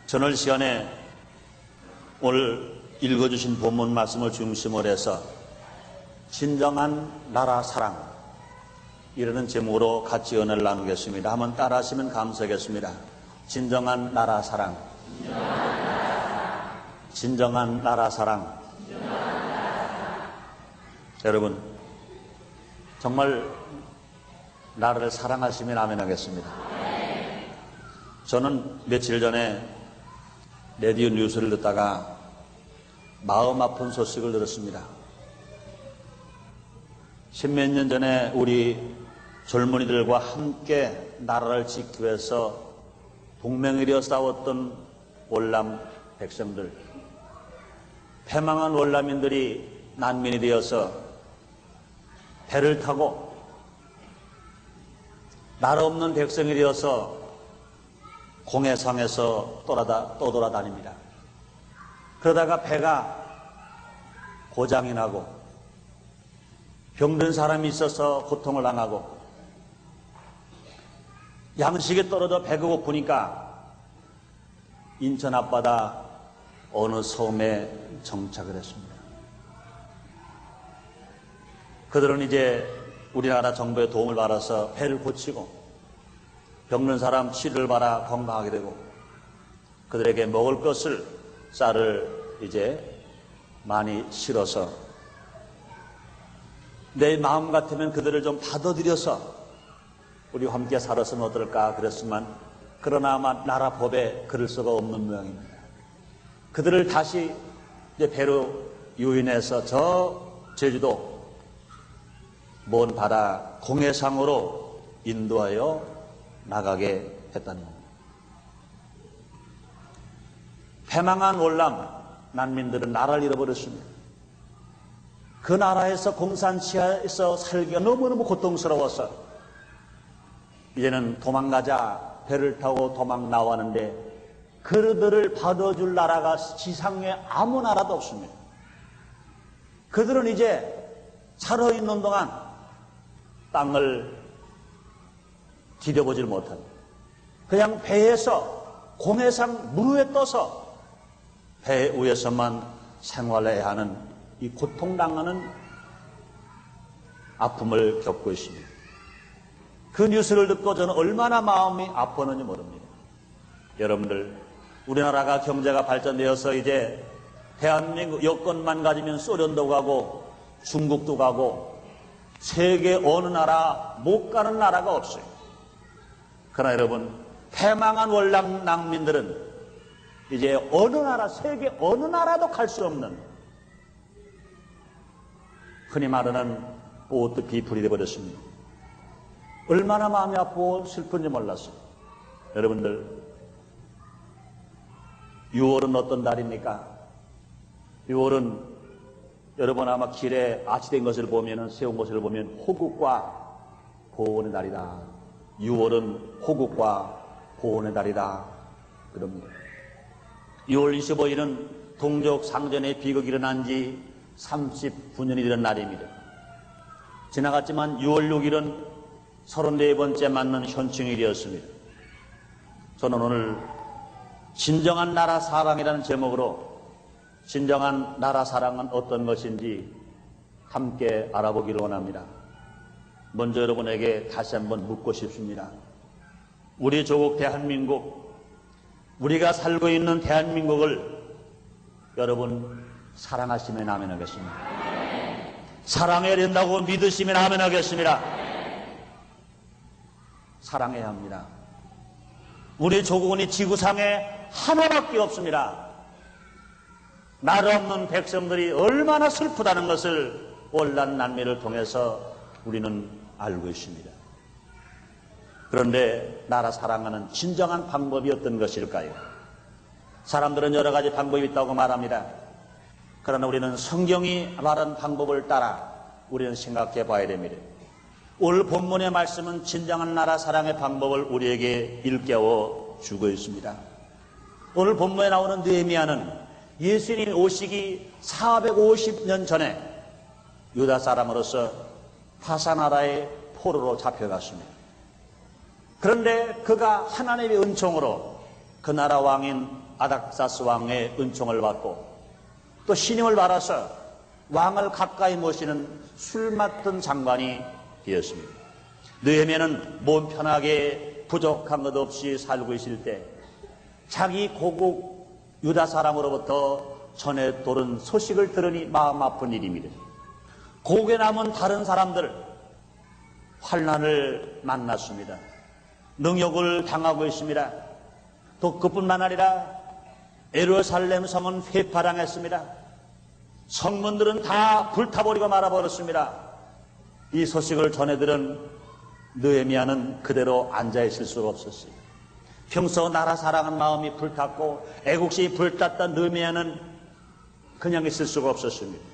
전월 시간에 오늘 읽어주신 본문 말씀을 중심으로 해서 진정한 나라 사랑 이라는 제목으로 같이 은혜를 나누겠습니다. 한번 따라하시면 감사하겠습니다. 진정한 나라 사랑. 진정한 나라 사랑. 여러분 정말 나라를 사랑하시면 아멘 하겠습니다. 저는 며칠 전에 라디오 뉴스를 듣다가 마음 아픈 소식을 들었습니다. 십몇 년 전에 우리 젊은이들과 함께 나라를 지키기 위해서 동맹이 되어 싸웠던 월남 백성들, 패망한 월남인들이 난민이 되어서 배를 타고 나라 없는 백성이 되어서 공해상에서 떠돌아다닙니다. 그러다가 배가 고장이 나고 병든 사람이 있어서 고통을 당하고 양식이 떨어져 배가 고프니까 인천 앞바다 어느 섬에 정착을 했습니다. 그들은 이제 우리나라 정부의 도움을 받아서 배를 고치고 병든 사람 치료를 받아 건강하게 되고 그들에게 먹을 것을 쌀을 이제 많이 실어서 내 마음 같으면 그들을 좀 받아들여서 우리와 함께 살았으면 어떨까 그랬지만 그러나 아마 나라 법에 그럴 수가 없는 모양입니다. 그들을 다시 이제 배로 유인해서 저 제주도 먼 바다 공해상으로 인도하여 나가게 했다는 겁니다. 패망한 월남 난민들은 나라를 잃어버렸습니다. 그 나라에서 공산치하에서 살기가 너무너무 고통스러워서 이제는 도망가자 배를 타고 도망 나왔는데 그들을 받아줄 나라가 지상에 아무 나라도 없습니다. 그들은 이제 살아있는 동안 땅을 디뎌보질 못합니다. 그냥 배에서 공해상 물 위에 떠서 배 위에서만 생활해야 하는 이 고통당하는 아픔을 겪고 있습니다. 그 뉴스를 듣고 저는 얼마나 마음이 아팠는지 모릅니다. 여러분들 우리나라가 경제가 발전되어서 이제 대한민국 여권만 가지면 소련도 가고 중국도 가고 세계 어느 나라 못 가는 나라가 없어요. 그러나 여러분 패망한 월남 난민들은 이제 어느 나라 세계 어느 나라도 갈 수 없는 흔히 말하는 보트 비플이 되어버렸습니다. 얼마나 마음이 아프고 슬픈지 몰랐어요. 여러분들 6월은 어떤 달입니까? 6월은 여러분 아마 길에 아치된 것을 보면 세운 것을 보면 호국과 보온의 달이다. 6월은 호국과 보온의 달이다. 그럽니다. 6월 25일은 동족 상전의 비극이 일어난 지 39년이 되는 날입니다. 지나갔지만 6월 6일은 34번째 맞는 현충일이었습니다. 저는 오늘 진정한 나라 사랑이라는 제목으로 진정한 나라 사랑은 어떤 것인지 함께 알아보기를 원합니다. 먼저 여러분에게 다시 한번 묻고 싶습니다. 우리 조국 대한민국, 우리가 살고 있는 대한민국을 여러분 사랑하시면 아멘 하겠습니다. 사랑해야 된다고 믿으시면 아멘 하겠습니다. 사랑해야 합니다. 우리 조국은 이 지구상에 하나밖에 없습니다. 나라 없는 백성들이 얼마나 슬프다는 것을 월남 난민을 통해서 우리는 알고 있습니다. 그런데 나라 사랑하는 진정한 방법이 어떤 것일까요? 사람들은 여러 가지 방법이 있다고 말합니다. 그러나 우리는 성경이 말한 방법을 따라 우리는 생각해 봐야 됩니다. 오늘 본문의 말씀은 진정한 나라 사랑의 방법을 우리에게 일깨워 주고 있습니다. 오늘 본문에 나오는 느헤미야는 예수님이 오시기 450년 전에 유다 사람으로서 타사나라의 포로로 잡혀갔습니다. 그런데 그가 하나님의 은총으로 그 나라 왕인 아닥사스 왕의 은총을 받고 또 신임을 받아서 왕을 가까이 모시는 술 맡은 장관이 되었습니다. 느헤미야는 몸 편하게 부족한 것 없이 살고 있을 때 자기 고국 유다 사람으로부터 전해 돌은 소식을 들으니 마음 아픈 일입니다. 고국에 남은 다른 사람들 환난을 만났습니다. 능욕을 당하고 있습니다. 또 그뿐만 아니라 예루살렘 성은 회파당했습니다. 성문들은 다 불타버리고 말아버렸습니다. 이 소식을 전해들은 느헤미야는 그대로 앉아있을 수가 없었어요. 평소 나라 사랑하는 마음이 불탔고 애국심이 불탔던 느헤미야는 그냥 있을 수가 없었습니다.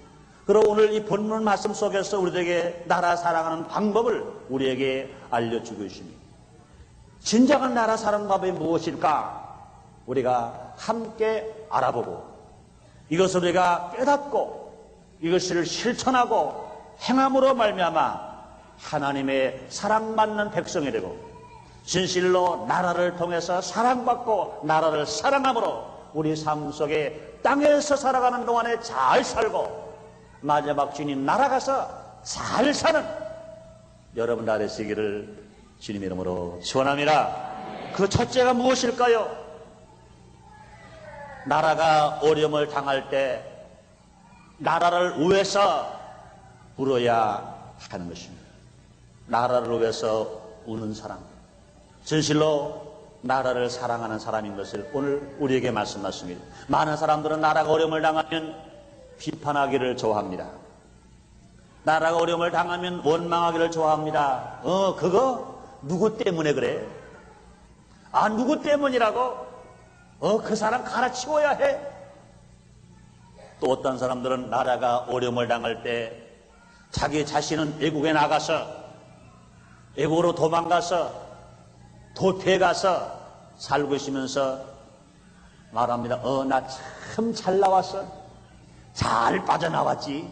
그리고 오늘 이 본문 말씀 속에서 우리에게 나라 사랑하는 방법을 우리에게 알려주고 있습니다. 진정한 나라 사랑 방법이 무엇일까? 우리가 함께 알아보고 이것을 우리가 깨닫고 이것을 실천하고 행함으로 말미암아 하나님의 사랑받는 백성이 되고 진실로 나라를 통해서 사랑받고 나라를 사랑함으로 우리 삶 속에 땅에서 살아가는 동안에 잘 살고 마지막 주님 날아가서 잘 사는 여러분 다 되시기를 주님 이름으로 축원합니다. 그 첫째가 무엇일까요? 나라가 어려움을 당할 때 나라를 위해서 울어야 하는 것입니다. 나라를 위해서 우는 사람, 진실로 나라를 사랑하는 사람인 것을 오늘 우리에게 말씀하십니다. 많은 사람들은 나라가 어려움을 당하면 비판하기를 좋아합니다. 나라가 어려움을 당하면 원망하기를 좋아합니다. 그거 누구 때문에 그래? 누구 때문이라고? 그 사람 갈아치워야 해? 또 어떤 사람들은 나라가 어려움을 당할 때 자기 자신은 외국에 나가서 외국으로 도망가서 도태에 가서 살고 있으면서 말합니다. 나 참 잘 나왔어. 잘 빠져나왔지.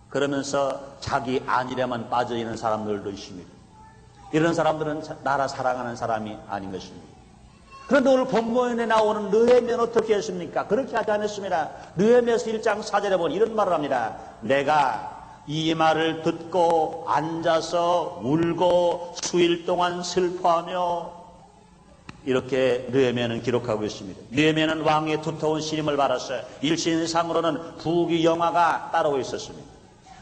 그러면서 자기 안일에만 빠져있는 사람들도 있습니다. 이런 사람들은 나라 사랑하는 사람이 아닌 것입니다. 그런데 오늘 본문에 나오는 느헤미야는 어떻게 했습니까? 그렇게 하지 않았습니다. 느헤미야서 1장 4절에 보면 이런 말을 합니다. 내가 이 말을 듣고 앉아서 울고 수일 동안 슬퍼하며 이렇게 느헤미야는 기록하고 있습니다. 느헤미야는 왕의 두터운 신임을 받아서 일신상으로는 부귀영화가 따르고 있었습니다.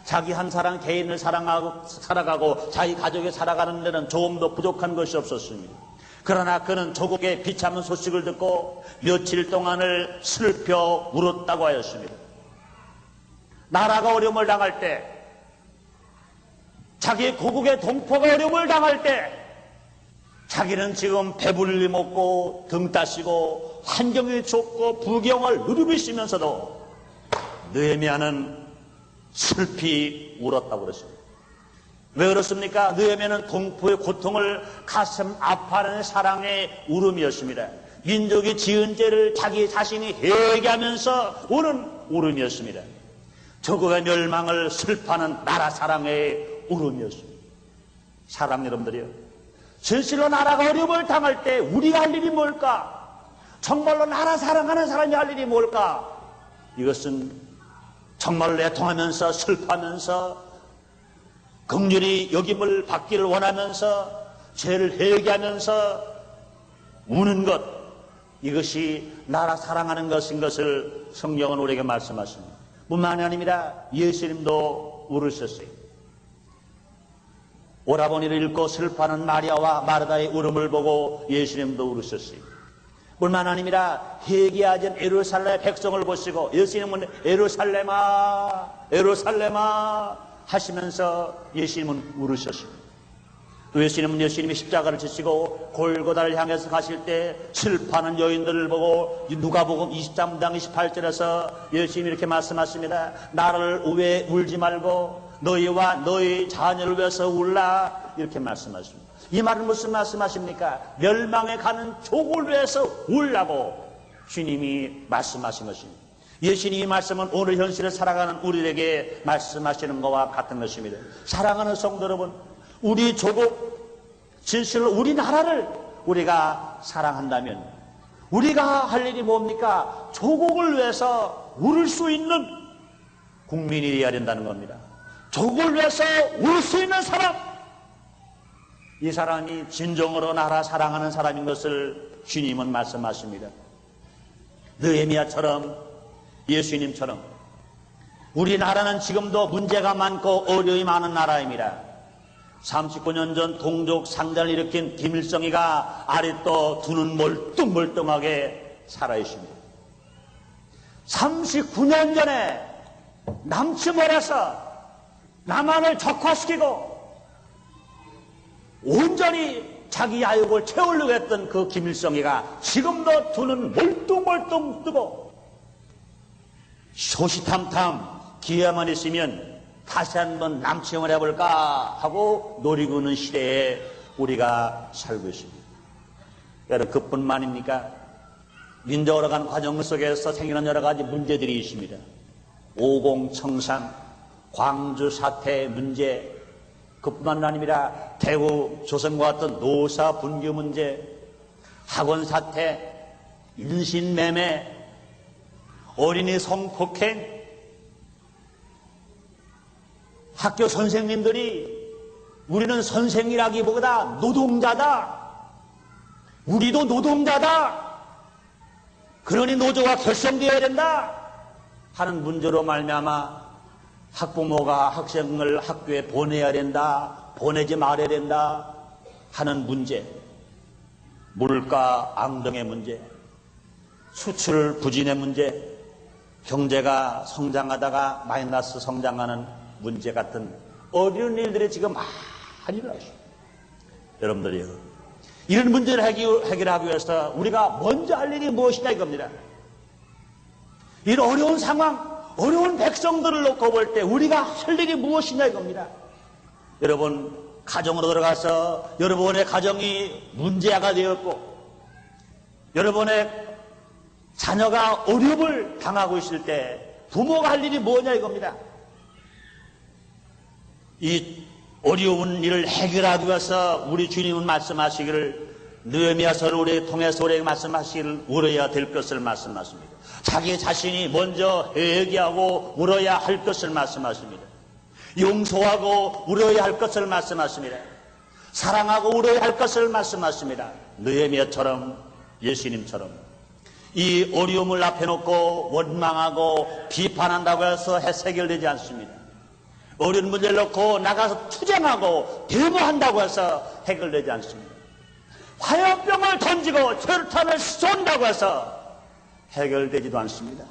자기 한 사람 개인을 사랑하고 살아가고 자기 가족이 살아가는 데는 조금도 부족한 것이 없었습니다. 그러나 그는 조국의 비참한 소식을 듣고 며칠 동안을 슬퍼 울었다고 하였습니다. 나라가 어려움을 당할 때, 자기 고국의 동포가 어려움을 당할 때 자기는 지금 배불리 먹고 등 따시고 환경이 좁고 부경을 누리고 있으면서도 느헤미야는 슬피 울었다고 그랬습니다. 왜 그렇습니까? 느헤미야는 동포의 고통을 가슴 아파하는 사랑의 울음이었습니다. 민족이 지은 죄를 자기 자신이 회개하면서 우는 울음이었습니다. 저국의 멸망을 슬퍼하는 나라 사랑의 울음이었습니다. 사랑 여러분들이요, 진실로 나라가 어려움을 당할 때 우리가 할 일이 뭘까? 정말로 나라 사랑하는 사람이 할 일이 뭘까? 이것은 정말로 애통하면서 슬퍼하면서 긍휼히 여김을 받기를 원하면서 죄를 회개하면서 우는 것, 이것이 나라 사랑하는 것인 것을 성경은 우리에게 말씀하십니다. 뿐만이 아닙니다. 예수님도 울으셨어요. 오라버니를 읽고 슬퍼하는 마리아와 마르다의 울음을 보고 예수님도 울으셨어요. 뿐만 아니라 회개하지 않은 예루살렘 백성을 보시고 예수님은 예루살렘아 예루살렘아 하시면서 예수님은 울으셨습니다. 또 예수님이 십자가를 지시고 골고다를 향해서 가실 때 슬퍼하는 여인들을 보고 누가복음 23장 28절에서 예수님이 이렇게 말씀하십니다. 나를 왜 울지 말고 너희와 너희 자녀를 위해서 울라, 이렇게 말씀하십니다. 이 말은 무슨 말씀하십니까? 멸망에 가는 족을 위해서 울라고 주님이 말씀하신 것입니다. 예수님이 말씀은 오늘 현실을 살아가는 우리에게 말씀하시는 것과 같은 것입니다. 사랑하는 성도 여러분, 우리 조국, 진실로 우리나라를 우리가 사랑한다면, 우리가 할 일이 뭡니까? 조국을 위해서 울을 수 있는 국민이 되어야 된다는 겁니다. 조국을 위해서 울 수 있는 사람, 이 사람이 진정으로 나라 사랑하는 사람인 것을 주님은 말씀하십니다. 느헤미야처럼, 예수님처럼 우리나라는 지금도 문제가 많고 어려움이 많은 나라입니다. 39년 전 동족 상전을 일으킨 김일성이가 아직도 두 눈 멀뚱멀뚱하게 살아있습니다. 39년 전에 남침을해서 남한을 적화시키고 온전히 자기 야욕을 채우려고 했던 그 김일성이가 지금도 두 눈 멀뚱멀뚱 뜨고 소시탐탐 기회만 있으면 다시 한번 남침을 해볼까 하고 노리고 있는 시대에 우리가 살고 있습니다. 여러분, 그뿐만입니까? 민족으로 가는 과정 속에서 생기는 여러 가지 문제들이 있습니다. 오공청산, 광주 사태 문제, 그뿐만 아니라 대구 조선과 같은 노사 분규 문제, 학원 사태, 인신매매, 어린이 성폭행, 학교 선생님들이 우리는 선생이라기보다 노동자다, 우리도 노동자다, 그러니 노조가 결성되어야 된다 하는 문제로 말미암아 학부모가 학생을 학교에 보내야 된다, 보내지 말아야 된다 하는 문제, 물가 앙등의 문제, 수출 부진의 문제, 경제가 성장하다가 마이너스 성장하는 문제 같은 어려운 일들이 지금 많이 일어나십니다. 여러분들이요, 이런 문제를 해결하기 위해서 우리가 먼저 할 일이 무엇이냐 이겁니다. 이런 어려운 상황, 어려운 백성들을 놓고 볼 때 우리가 할 일이 무엇이냐 이겁니다. 여러분, 가정으로 들어가서 여러분의 가정이 문제가 되었고 여러분의 자녀가 어려움을 당하고 있을 때 부모가 할 일이 뭐냐 이겁니다. 이 어려운 일을 해결하기 위해서 우리 주님은 말씀하시기를, 느헤미야서를 우리에게 통해서 우리에게 말씀하시기를 울어야 될 것을 말씀하십니다. 자기 자신이 먼저 회개하고 울어야 할 것을 말씀하십니다. 용서하고 울어야 할 것을 말씀하십니다. 사랑하고 울어야 할 것을 말씀하십니다. 느헤미야처럼, 예수님처럼 이 어려움을 앞에 놓고 원망하고 비판한다고 해서 해결되지 않습니다. 어려운 문제를 놓고 나가서 투쟁하고 데모한다고 해서 해결되지 않습니다. 화염병을 던지고 철탄을 쏜다고 해서 해결되지도 않습니다.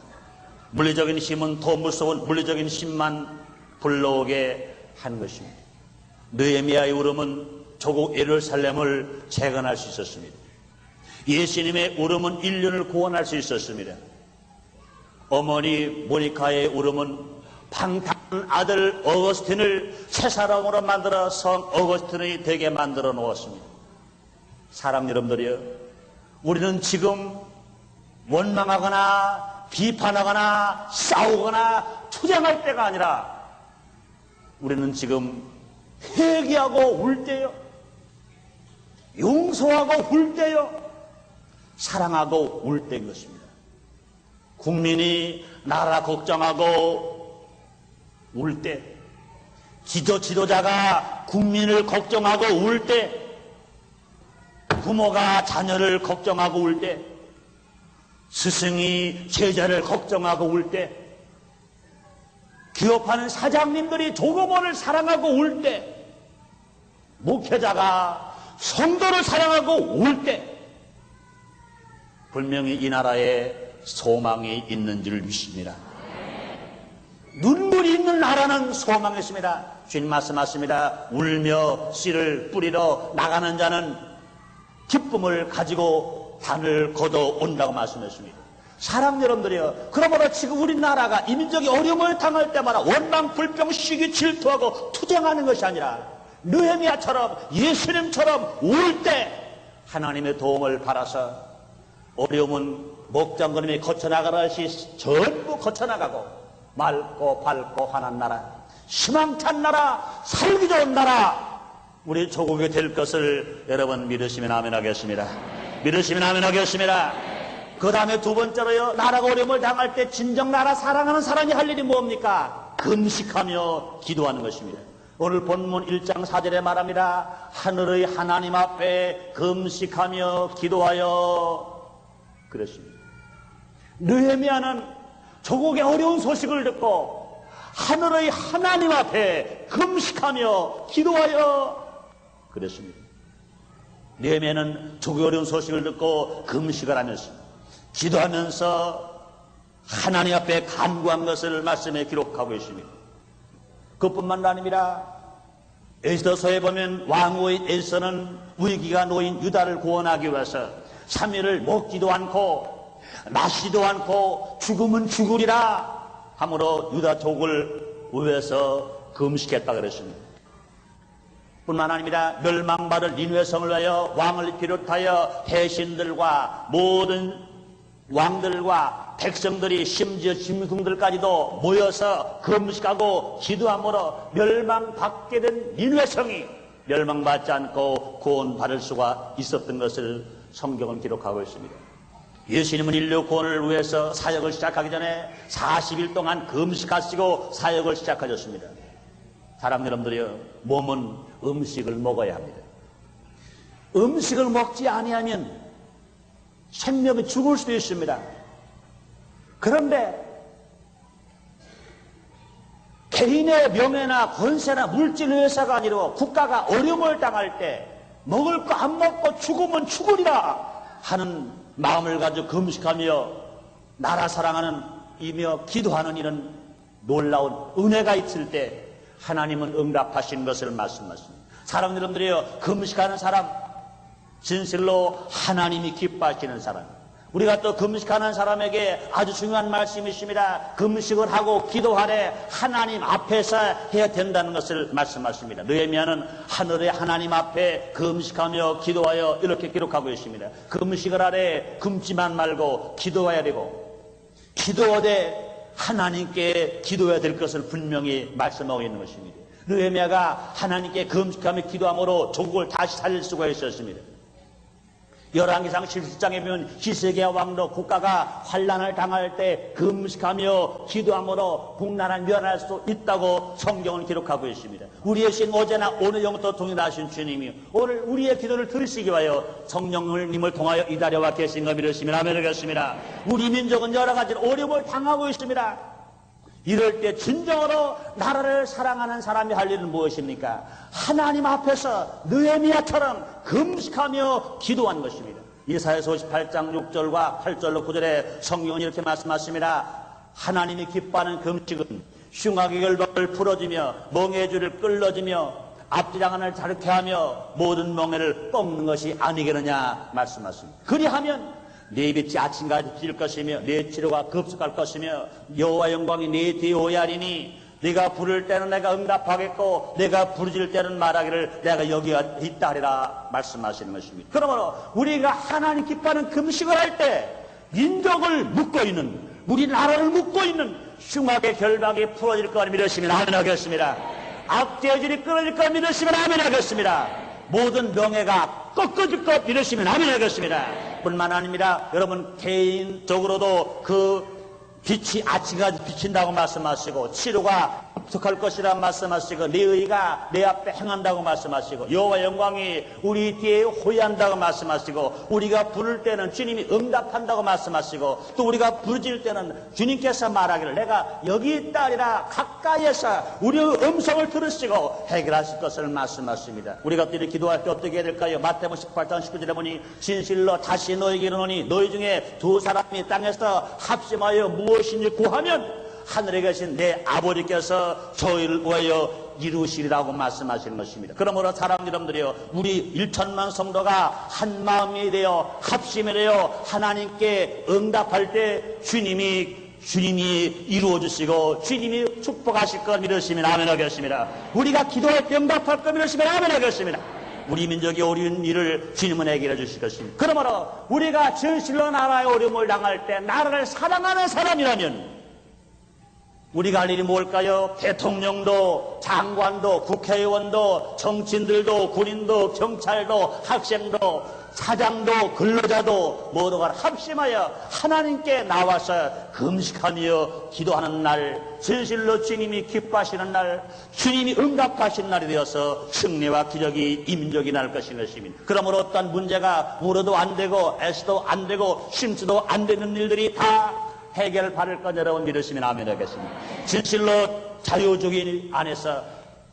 물리적인 힘은 더 무서운 물리적인 힘만 불러오게 한 것입니다. 느헤미야의 울음은 조국 예루살렘을 재건할 수 있었습니다. 예수님의 울음은 인류를 구원할 수 있었습니다. 어머니 모니카의 울음은 방탕한 아들 어거스틴을 새 사람으로 만들어 성 어거스틴이 되게 만들어 놓았습니다. 사랑 여러분들이요, 우리는 지금 원망하거나 비판하거나 싸우거나 투쟁할 때가 아니라 우리는 지금 회개하고 울 때요, 용서하고 울 때요, 사랑하고 울 때인 것입니다. 국민이 나라 걱정하고 울 때, 지도자가 국민을 걱정하고 울 때, 부모가 자녀를 걱정하고 울 때, 스승이 제자를 걱정하고 울 때, 기업하는 사장님들이 조급원을 사랑하고 울 때, 목회자가 성도를 사랑하고 울 때, 분명히 이 나라에 소망이 있는 줄 믿습니다. 눈물이 있는 나라는 소망이 있습니다. 주님 말씀하십니다. 울며 씨를 뿌리러 나가는 자는 기쁨을 가지고 단을 거둬 온다고 말씀했습니다. 사랑 여러분들이요, 그러므로 지금 우리나라가 이민족이 어려움을 당할 때마다 원망, 불평, 시기, 질투하고 투쟁하는 것이 아니라 느헤미야처럼 예수님처럼 울 때 하나님의 도움을 받아서 어려움은 목장걸음이 거쳐나가듯이 전부 거쳐나가고 맑고 밝고 환한 나라, 희망찬 나라, 살기 좋은 나라, 우리 조국이 될 것을 여러분 믿으시면 아멘 하겠습니다. 믿으시면 아멘 하겠습니다. 그 다음에 두 번째로요, 나라가 어려움을 당할 때 진정 나라 사랑하는 사람이 할 일이 뭡니까? 금식하며 기도하는 것입니다. 오늘 본문 1장 4절에 말합니다. 하늘의 하나님 앞에 금식하며 기도하여 그랬습니다. 느헤미야는 조국의 어려운 소식을 듣고 하늘의 하나님 앞에 금식하며 기도하여 그랬습니다. 느헤미야는 조국의 어려운 소식을 듣고 금식을 하면서 기도하면서 하나님 앞에 간구한 것을 말씀에 기록하고 있습니다. 그뿐만 아니라 에스더서에 보면 왕후인 에스더는 위기가 놓인 유다를 구원하기 위해서 3일을 먹지도 않고 마시지도 않고 죽으면 죽으리라 함으로 유다 족을 위해서 금식했다 그랬습니다. 뿐만 아니라 멸망받을 니느웨 성을 위하여 왕을 비롯하여 대신들과 모든 왕들과 백성들이 심지어 짐승들까지도 모여서 금식하고 기도함으로 멸망받게 된 니느웨 성이 멸망받지 않고 구원받을 수가 있었던 것을 성경은 기록하고 있습니다. 예수님은 인류 구원을 위해서 사역을 시작하기 전에 40일 동안 금식하시고 사역을 시작하셨습니다. 사랑 여러분들이요, 몸은 음식을 먹어야 합니다. 음식을 먹지 아니하면 생명이 죽을 수도 있습니다. 그런데 개인의 명예나 권세나 물질 회사가 아니라 국가가 어려움을 당할 때 먹을 거 안 먹고 죽으면 죽으리라 하는 마음을 가지고 금식하며 나라 사랑하는 이며 기도하는 이런 놀라운 은혜가 있을 때 하나님은 응답하신 것을 말씀하십니다. 사랑 여러분들이요, 금식하는 사람 진실로 하나님이 기뻐하시는 사람, 우리가 또 금식하는 사람에게 아주 중요한 말씀이 있습니다. 금식을 하고 기도하래 하나님 앞에서 해야 된다는 것을 말씀하십니다. 느헤미야는 하늘의 하나님 앞에 금식하며 기도하여 이렇게 기록하고 있습니다. 금식을 하래 금지만 말고 기도해야 되고 기도하되 하나님께 기도해야 될 것을 분명히 말씀하고 있는 것입니다. 느헤미야가 하나님께 금식하며 기도함으로 조국을 다시 살릴 수가 있었습니다. 열왕기상 17장에 보면 히스기야 왕도 국가가 환난을 당할 때 금식하며 기도함으로 국난을 면할 수 있다고 성경은 기록하고 있습니다. 우리의 신 어제나 오늘 영부터 동일하신 주님이 오늘 우리의 기도를 들으시기 위하여 성령님을 통하여 이달려와 계신 거 믿으시면 아멘 하겠습니다. 우리 민족은 여러 가지 어려움을 당하고 있습니다. 이럴 때 진정으로 나라를 사랑하는 사람이 할 일은 무엇입니까? 하나님 앞에서 느헤미야처럼 금식하며 기도한 것입니다. 이사야서 58장 6절과 8절로 9절에 성경은 이렇게 말씀하십니다. 하나님이 기뻐하는 금식은 흉악의 결박을 풀어주며 멍해줄을 끌어주며 앞지장안을 자르게 하며 모든 멍해를 꺾는 것이 아니겠느냐 말씀하십니다. 그리하면 네 빛이 아침까지 비칠 것이며 네 치료가 급속할 것이며 여호와 영광이 네 뒤에 오야리니 네가 부를 때는 내가 응답하겠고 내가 부르짖을 때는 말하기를 내가 여기 있다 하리라 말씀하시는 것입니다. 그러므로 우리가 하나님 기뻐하는 금식을 할 때 민족을 묶고 있는 우리나라를 묶고 있는 흉악의 결박이 풀어질 것 믿으시면 아멘 하겠습니다. 악재질이 끊어질 것 믿으시면 아멘 하겠습니다. 모든 명예가 꺾어질 것 믿으시면 아멘 하겠습니다. 뿐만 아닙니다. 여러분 개인적으로도 그 빛이 아침까지 비친다고 말씀하시고 치료가 합석할 것이라 말씀하시고 내 의가 내 앞에 행한다고 말씀하시고 여호와 영광이 우리 뒤에 호위한다고 말씀하시고 우리가 부를 때는 주님이 응답한다고 말씀하시고 또 우리가 부르짖을 때는 주님께서 말하기를 내가 여기 있다 하리라 가까이에서 우리의 음성을 들으시고 해결하실 것을 말씀하십니다. 우리가 또 이렇게 기도할 때 어떻게 해야 될까요? 마태복음 18장 19절에 보니 진실로 다시 너에게 이르노니 너희 중에 두 사람이 땅에서 합심하여 무엇인지 구하면 하늘에 계신 내 아버지께서 저희를 위하여 이루시리라고 말씀하시는 것입니다. 그러므로 사랑하는 여러분들이요, 우리 1천만 성도가 한 마음이 되어 합심이 되어 하나님께 응답할 때 주님이 이루어 주시고 주님이 축복하실 것 믿으시면 아멘 하겠습니다. 우리가 기도할 때 응답할 것 믿으시면 아멘 하겠습니다. 우리 민족이 어려운 일을 주님은 해결해 주실 것입니다. 그러므로 우리가 진실로 나라의 어려움을 당할 때 나라를 사랑하는 사람이라면 우리가 할 일이 뭘까요? 대통령도 장관도 국회의원도 정치인들도 군인도 경찰도 학생도 사장도 근로자도 모두가 합심하여 하나님께 나와서 금식하며 기도하는 날, 진실로 주님이 기뻐하시는 날, 주님이 응답하시는 날이 되어서 승리와 기적이 임적이 날 것입니다. 그러므로 어떤 문제가 물어도 안 되고 애써도 안 되고 심지도 안 되는 일들이 다 해결받을 것 여러분 믿으시면 아멘 하겠습니다. 진실로 자유주의 안에서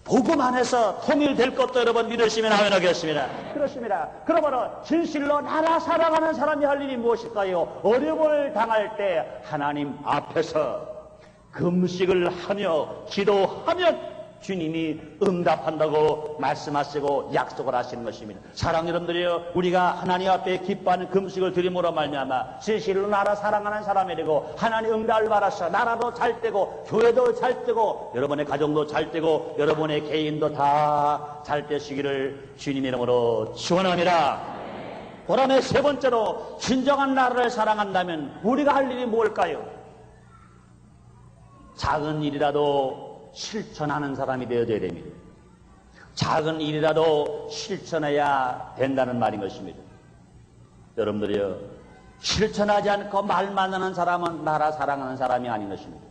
복음 안에서 통일될 것도 여러분 믿으시면 아멘 하겠습니다. 그렇습니다. 그러므로 진실로 나라 사랑하는 사람이 할 일이 무엇일까요? 어려움을 당할 때 하나님 앞에서 금식을 하며 기도하며 주님이 응답한다고 말씀하시고 약속을 하시는 것입니다. 사랑하는 여러분들이요, 우리가 하나님 앞에 기뻐하는 금식을 드림으로 말미암아 진실로 나라 사랑하는 사람이 되고 하나님 응답을 받아서 나라도 잘 되고 교회도 잘 되고 여러분의 가정도 잘 되고 여러분의 개인도 다 잘 되시기를 주님 이름으로 축원합니다. 그다음에 세 번째로 진정한 나라를 사랑한다면 우리가 할 일이 뭘까요? 작은 일이라도 실천하는 사람이 되어져야 됩니다. 작은 일이라도 실천해야 된다는 말인 것입니다. 여러분들이요, 실천하지 않고 말만 하는 사람은 나라 사랑하는 사람이 아닌 것입니다.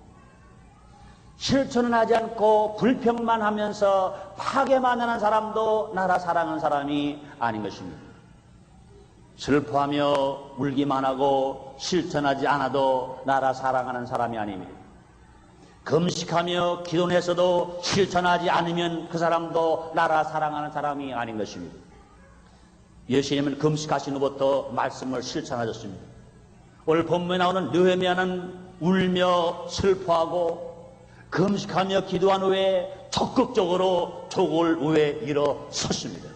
실천은 하지 않고 불평만 하면서 파괴만 하는 사람도 나라 사랑하는 사람이 아닌 것입니다. 슬퍼하며 울기만 하고 실천하지 않아도 나라 사랑하는 사람이 아닙니다. 금식하며 기도해서도 실천하지 않으면 그 사람도 나라 사랑하는 사람이 아닌 것입니다. 예수님은 금식하신 후부터 말씀을 실천하셨습니다. 오늘 본문에 나오는 느헤미야는 울며 슬퍼하고 금식하며 기도한 후에 적극적으로 조국을 위해 일어섰습니다.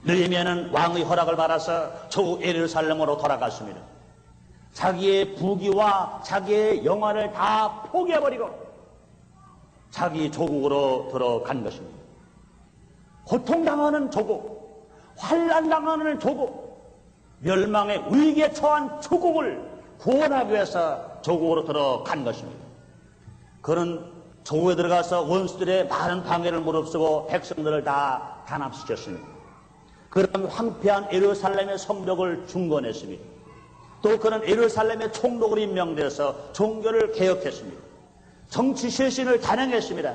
느헤미야는 왕의 허락을 받아서 조국 예루살렘으로 돌아갔습니다. 자기의 부귀와 자기의 영화를 다 포기해버리고 자기 조국으로 들어간 것입니다. 고통당하는 조국, 환난당하는 조국, 멸망의 위기에 처한 조국을 구원하기 위해서 조국으로 들어간 것입니다. 그는 조국에 들어가서 원수들의 많은 방해를 무릅쓰고 백성들을 다 단합시켰습니다. 그런 황폐한 예루살렘의 성벽을 중건했습니다. 또 그는 예루살렘의 총독으로 임명되어서 종교를 개혁했습니다. 정치 쇄신을 단행했습니다.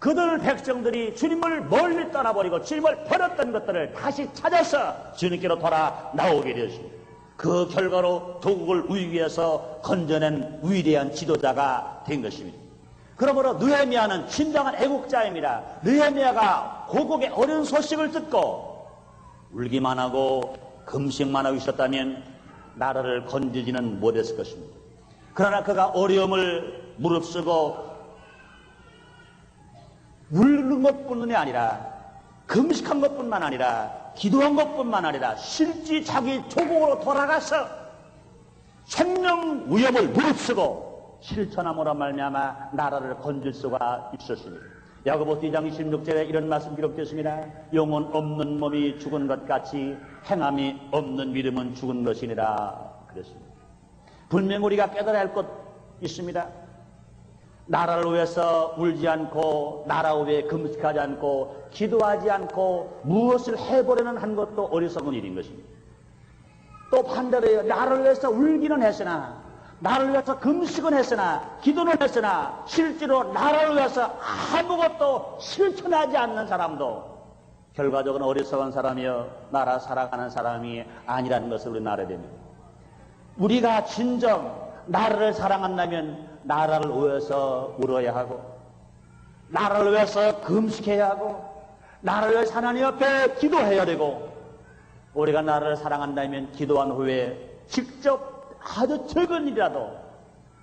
그들 백성들이 주님을 멀리 떠나버리고 주님을 버렸던 것들을 다시 찾아서 주님께로 돌아 나오게 되었습니다. 그 결과로 조국을 위기에서 건져낸 위대한 지도자가 된 것입니다. 그러므로 느헤미야는 진정한 애국자입니다. 느헤미야가 고국의 어려운 소식을 듣고 울기만 하고 금식만 하고 있었다면 나라를 건지지는 못했을 것입니다. 그러나 그가 어려움을 무릅쓰고 울는 것뿐만이 아니라 금식한 것뿐만 아니라 기도한 것뿐만 아니라 실제 자기 조국으로 돌아가서 생명 위협을 무릅쓰고 실천함으로 말미암아 나라를 건질 수가 있었습니다. 야고보서 2장 26절에 이런 말씀 기록되었습니다. 영혼 없는 몸이 죽은 것 같이 행함이 없는 믿음은 죽은 것이니라 그랬습니다. 분명 우리가 깨달아야 할 것 있습니다. 나라를 위해서 울지 않고 나라 위에 금식하지 않고 기도하지 않고 무엇을 해보려는 한 것도 어리석은 일인 것입니다. 또 반대로요, 나를 위해서 울기는 했으나 나를 위해서 금식은 했으나 기도는 했으나 실제로 나를 위해서 아무것도 실천하지 않는 사람도 결과적으로 어리석은 사람이요 나라 살아가는 사람이 아니라는 것을 우리는 알아야 됩니다. 우리가 진정 나라를 사랑한다면 나라를 위해서 울어야 하고 나라를 위해서 금식해야 하고 나라를 위해서 하나님 앞에 기도해야 되고 우리가 나라를 사랑한다면 기도한 후에 직접 아주 적은 일이라도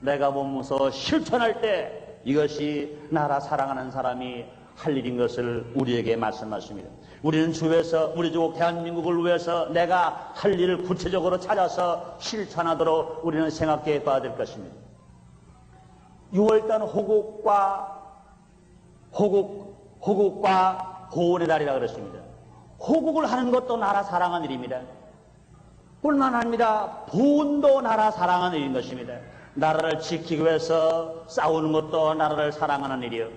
내가 몸소 실천할 때 이것이 나라 사랑하는 사람이 할 일인 것을 우리에게 말씀하십니다. 우리는 주에서 우리 조국 대한민국을 위해서 내가 할 일을 구체적으로 찾아서 실천하도록 우리는 생각해 봐야 될 것입니다. 6월달 호국과 고운의 달이라 그랬습니다. 호국을 하는 것도 나라 사랑하는 일입니다. 뿐만 아니라 보온도 나라 사랑하는 일인 것입니다. 나라를 지키기 위해서 싸우는 것도 나라를 사랑하는 일이요.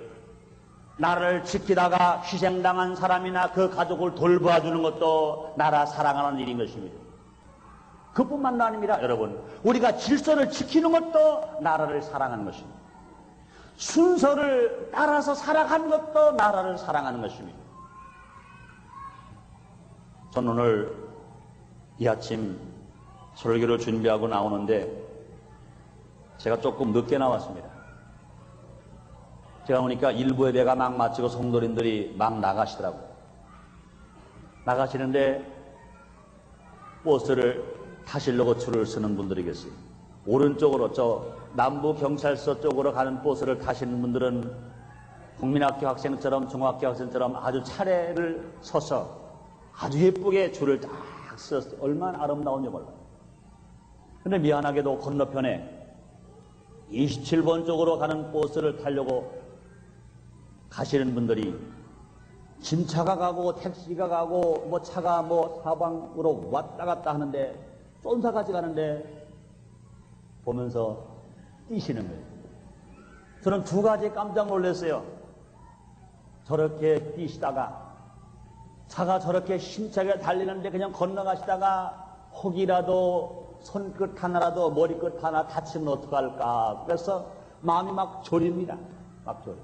나라를 지키다가 희생당한 사람이나 그 가족을 돌봐주는 것도 나라 사랑하는 일인 것입니다. 그뿐만도 아닙니다. 여러분, 우리가 질서를 지키는 것도 나라를 사랑하는 것입니다. 순서를 따라서 살아가는 것도 나라를 사랑하는 것입니다. 저는 오늘 이 아침 설교를 준비하고 나오는데 제가 조금 늦게 나왔습니다. 제가 오니까 일부 예배가 막 마치고 성도님들이 막 나가시더라고요. 나가시는데 버스를 타시려고 줄을 서는 분들이 계세요. 오른쪽으로 저 남부경찰서 쪽으로 가는 버스를 타시는 분들은 국민학교 학생처럼 중학교 학생처럼 아주 차례를 서서 아주 예쁘게 줄을 딱 서서 얼마나 아름다운지 몰라요. 근데 미안하게도 건너편에 27번 쪽으로 가는 버스를 타려고 가시는 분들이 짐차가 가고 택시가 가고 뭐 차가 뭐 사방으로 왔다 갔다 하는데 쏜사같이 가는데 보면서 뛰시는 거예요. 저는 두 가지 깜짝 놀랐어요. 저렇게 뛰시다가 차가 저렇게 힘차게 달리는데 그냥 건너가시다가 혹이라도 손끝 하나라도 머리끝 하나 다치면 어떡할까. 그래서 마음이 막 졸입니다. 막 졸여.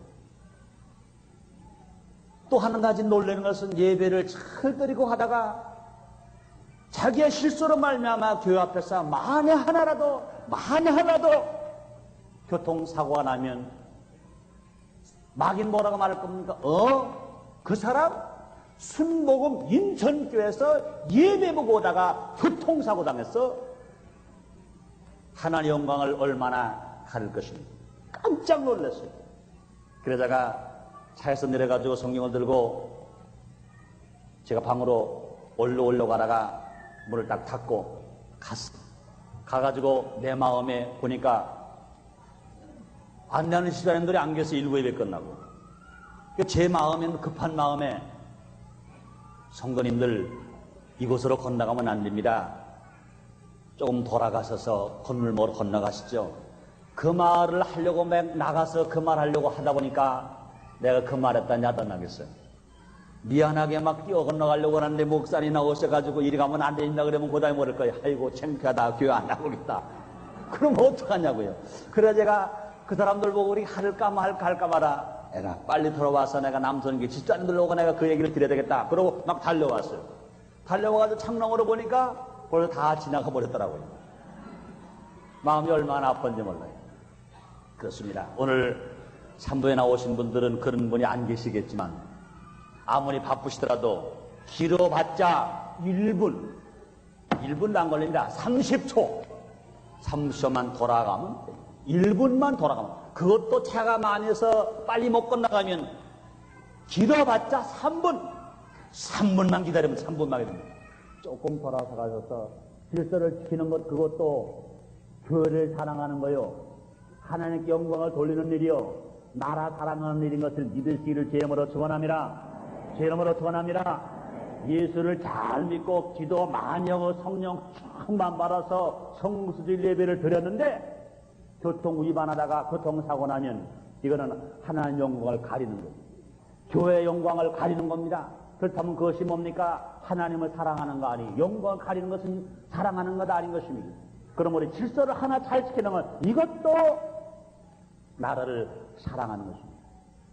또 한 가지 놀라는 것은 예배를 잘 드리고 하다가 자기의 실수로 말미암아 교회 앞에서 만에 하나라도 교통사고가 나면 막인 뭐라고 말할 겁니까? 그 사람 순복음 인천교회에서 예배 보고 오다가 교통사고 당했어. 하나님의 영광을 얼마나 가릴 것입니까? 깜짝 놀랐어요. 그러다가 차에서 내려가지고 성경을 들고 제가 방으로 올라가다가 문을 딱 닫고 갔어. 가가지고 내 마음에 보니까 안내하는 시장님들이 안 계서 일부 예배 끝나고 제 마음에는 급한 마음에 성도님들 이곳으로 건너가면 안 됩니다. 조금 돌아가셔서 건물목으로 건너가시죠. 그 말을 하려고 막 나가서 그 말 하려고 하다 보니까 내가 그 말했다 야단나겠어요. 미안하게 막 뛰어 건너가려고 하는데 목사님 나오셔가지고 이리 가면 안 된다 그러면 고다이 모를 거예요. 아이고 창피하다 교회 안 나오겠다. 그럼 어떡하냐고요. 그래 제가 그 사람들 보고 우리 할까 말까 에라 빨리 돌아와서 내가 남선교 집사님들 오고 내가 그 얘기를 드려야 되겠다. 그러고 막 달려왔어요. 달려와가지고 창롱으로 보니까 벌써 다 지나가 버렸더라고요. 마음이 얼마나 아픈지 몰라요. 그렇습니다. 오늘 산부에 나오신 분들은 그런 분이 안 계시겠지만 아무리 바쁘시더라도 길어봤자 1분도 안 걸립니다. 30초만 돌아가면 1분만 돌아가면 그것도 차가 많이 해서 빨리 못 건너가면 길어봤자 3분만 기다리면 3분만 기다립니다. 조금 돌아서 가셔서 질서를 지키는 것 그것도 교회를 사랑하는 거요. 하나님께 영광을 돌리는 일이요. 나라 사랑하는 일인 것을 믿으시기를 제 이름으로 축원합니다. 제 이름으로 축원합니다. 예수를 잘 믿고 기도 많이 하고 성령 충만 받아서 성수질 예배를 드렸는데 교통 위반하다가 교통사고 나면 이거는 하나님 영광을 가리는 거예요. 교회의 영광을 가리는 겁니다. 그렇다면 그것이 뭡니까? 하나님을 사랑하는 거 아니 영광을 가리는 것은 사랑하는 것 아닌 것입니다. 그럼 우리 질서를 하나 잘 지키는 것 이것도 나라를 사랑하는 것입니다.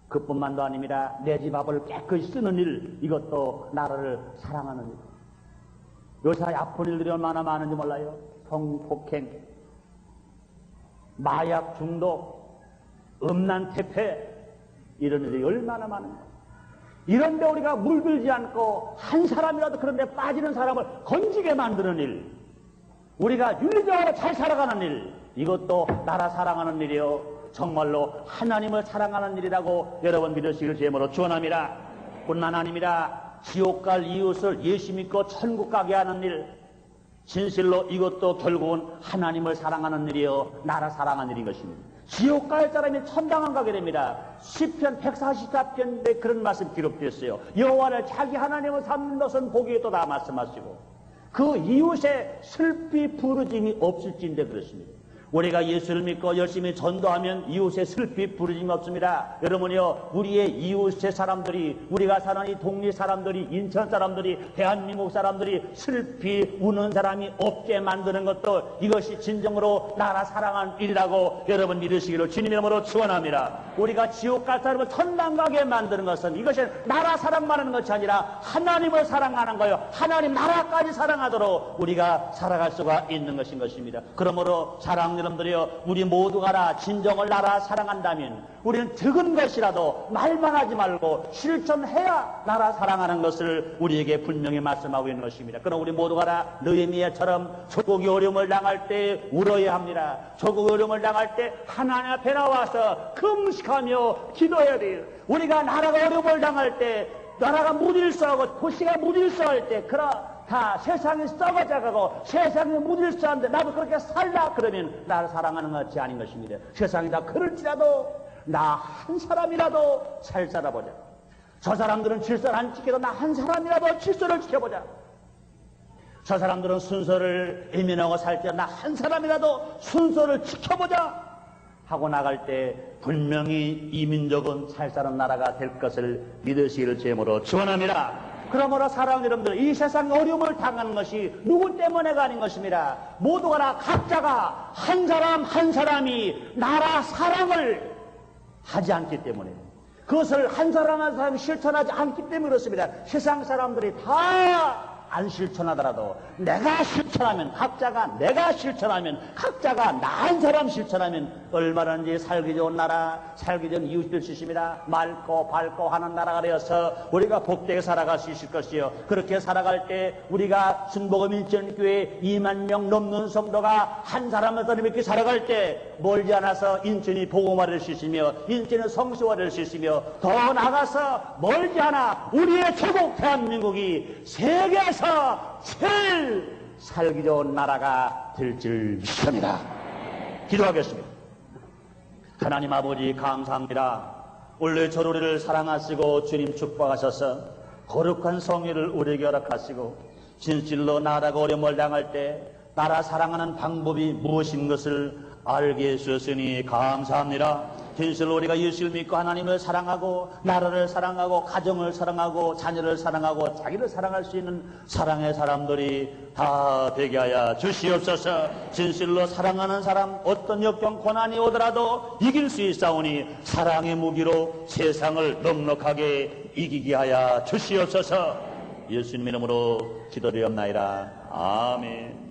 그뿐만도 아닙니다. 내 집 앞을 깨끗이 쓰는 일 이것도 나라를 사랑하는 일. 요새 아픈 일들이 얼마나 많은지 몰라요. 성폭행, 마약 중독, 음란 퇴폐 이런 일이 얼마나 많은가. 이런데 우리가 물들지 않고 한 사람이라도 그런데 빠지는 사람을 건지게 만드는 일, 우리가 윤리적으로 잘 살아가는 일 이것도 나라 사랑하는 일이요. 정말로 하나님을 사랑하는 일이라고 여러분 믿으시길 제 이름으로 축원합니다. 뿐만 아닙니다. 지옥 갈 이웃을 예수 믿고 천국 가게 하는 일 진실로 이것도 결국은 하나님을 사랑하는 일이요. 나라 사랑하는 일인 것입니다. 지옥 갈 사람이 천당을 가게 됩니다. 시편 144편에 그런 말씀 기록되었어요. 여호와를 자기 하나님을 삼는 것은 복이 또다 말씀하시고 그 이웃의 슬피 부르짐이 없을진데 그렇습니다. 우리가 예수를 믿고 열심히 전도하면 이웃의 슬피 부르짐이 없습니다. 여러분요, 우리의 이웃의 사람들이, 우리가 사는 이 동네 사람들이, 인천 사람들이, 대한민국 사람들이 슬피 우는 사람이 없게 만드는 것도 이것이 진정으로 나라 사랑하는 일이라고 여러분 믿으시기를 주님의 이름으로 축원합니다. 우리가 지옥 갈 사람을 천당 가게 만드는 것은 이것이 나라 사랑만 하는 것이 아니라 하나님을 사랑하는 거예요. 하나님 나라까지 사랑하도록 우리가 살아갈 수가 있는 것인 것입니다. 그러므로 사랑 여러분들이여, 우리 모두가 다 진정을 나라 사랑한다면 우리는 적은 것이라도 말만 하지 말고 실천해야 나라 사랑하는 것을 우리에게 분명히 말씀하고 있는 것입니다. 그럼 우리 모두가 다 느헤미야처럼 조국이 어려움을 당할 때 울어야 합니다. 조국이 어려움을 당할 때 하나님 앞에 나와서 금식하며 기도해야 돼요. 우리가 나라가 어려움을 당할 때, 나라가 무질서하고 도시가 무질서할 때, 다 세상이 썩어져가고 세상이 무질서한데 나도 그렇게 살라 그러면 나를 사랑하는 것이 아닌 것입니다. 세상이 다 그럴지라도 나 한 사람이라도 잘 살아보자. 저 사람들은 질서를 안 지켜도 나 한 사람이라도 질서를 지켜보자. 저 사람들은 순서를 외면하고 살 때 나 한 사람이라도 순서를 지켜보자 하고 나갈 때 분명히 이 민족은 잘 사는 나라가 될 것을 믿으시기를 제모로 축원합니다. 그러므로 사랑하는 여러분들, 이 세상 어려움을 당하는 것이 누구 때문에가 아닌 것입니다. 모두가 다 각자가 한 사람 한 사람이 나라 사랑을 하지 않기 때문에, 그것을 한 사람 한 사람이 실천하지 않기 때문에 그렇습니다. 세상 사람들이 다 안 실천하더라도 내가 실천하면, 각자가 내가 실천하면, 각자가 나 한 사람 실천하면 얼마든지 살기 좋은 나라, 살기 좋은 이웃이 될 수 있습니다. 맑고 밝고 하는 나라가 되어서 우리가 복되게 살아갈 수 있을 것이요, 그렇게 살아갈 때 우리가 순복음 인천교회 2만 명 넘는 성도가 한 사람을 떠나뵙게 살아갈 때 멀지 않아서 인천이 복음화 될 수 있으며 인천이 성수화 될 수 있으며, 더 나아가서 멀지 않아 우리의 조국 대한민국이 세계에서 제일 살기 좋은 나라가 될 줄 믿습니다. 기도하겠습니다. 하나님 아버지 감사합니다. 원래 저를 사랑하시고 주님 축복하셔서 거룩한 성회를 우리에게 허락하시고 진실로 나라가 어려움을 당할 때 나라 사랑하는 방법이 무엇인 것을 알게 해주셨으니 감사합니다. 진실로 우리가 예수를 믿고 하나님을 사랑하고 나라를 사랑하고 가정을 사랑하고 자녀를 사랑하고 자기를 사랑할 수 있는 사랑의 사람들이 다 되게 하여 주시옵소서. 진실로 사랑하는 사람 어떤 역경 고난이 오더라도 이길 수 있사오니 사랑의 무기로 세상을 넉넉하게 이기게 하여 주시옵소서. 예수님 이름으로 기도드리옵나이다. 아멘.